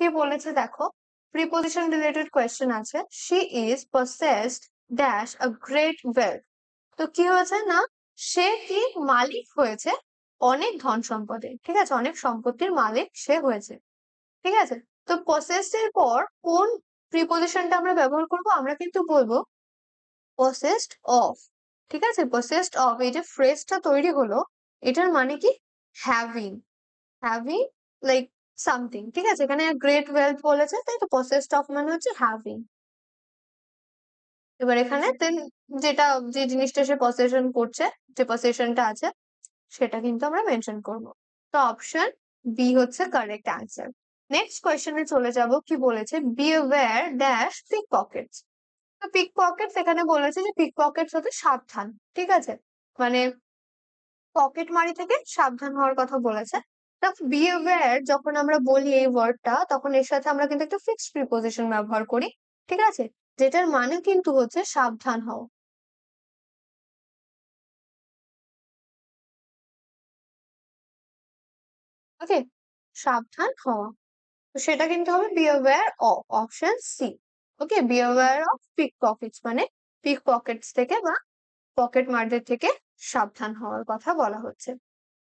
কি বলেছে দেখো, প্রিপোজিশন রিলেটেড কোয়েশ্চেন আছে। She is possessed dash a great wealth. তো কি হয়েছে না, সে কি মালিক হয়েছে অনেক ধন সম্পদের, ঠিক আছে, অনেক সম্পত্তির মালিক সে হয়েছে, ঠিক আছে। তো পসেসড এর পর কোন প্রিপোজিশনটা আমরা ব্যবহার করব, আমরা কিন্তু বলবো পসেসড অফ, ঠিক আছে। পসেসড অফ, এই যে ফ্রেজটা তৈরি হলো, এটার মানে কি হ্যাভিং, হ্যাভিং লাইক সামথিং, ঠিক আছে। এখানে গ্রেট ওয়েলথ বলেছে, তাই তো পসেসড অফ মানে হচ্ছে হ্যাভিং। এবার এখানে দেন যেটা, যে জিনিসটা সে পসেশন করছে, যে পসেশনটা আছে, সেটা কিন্তু আমরা মেনশন করব। তো অপশন বি হচ্ছে কারেক্ট অ্যান্সার। নেক্সট কোয়েশ্চেনে চলে যাব, কি বলেছে, B aware dash pick pockets. তো পিক পকেটস এখানে বলেছে যে পিক পকেটস হতে সাবধান, ঠিক আছে, মানে পকেট মারি থেকে সাবধান হওয়ার কথা বলেছে। বি অ্যাওয়্যার যখন আমরা বলি এই ওয়ার্ডটা, তখন এর সাথে আমরা কিন্তু একটা ফিক্সড প্রিপোজিশন ব্যবহার করি, ঠিক আছে, যেটার মানে কিন্তু হচ্ছে সাবধান হও। ওকে, সাবধান হওয়া। তো সেটা কিন্তু হবে B aware of, option C. Okay, B aware of pick pockets মানে পিক পকেটস থেকে বা পকেট মারদের থেকে সাবধান হওয়ার কথা বলা হচ্ছে।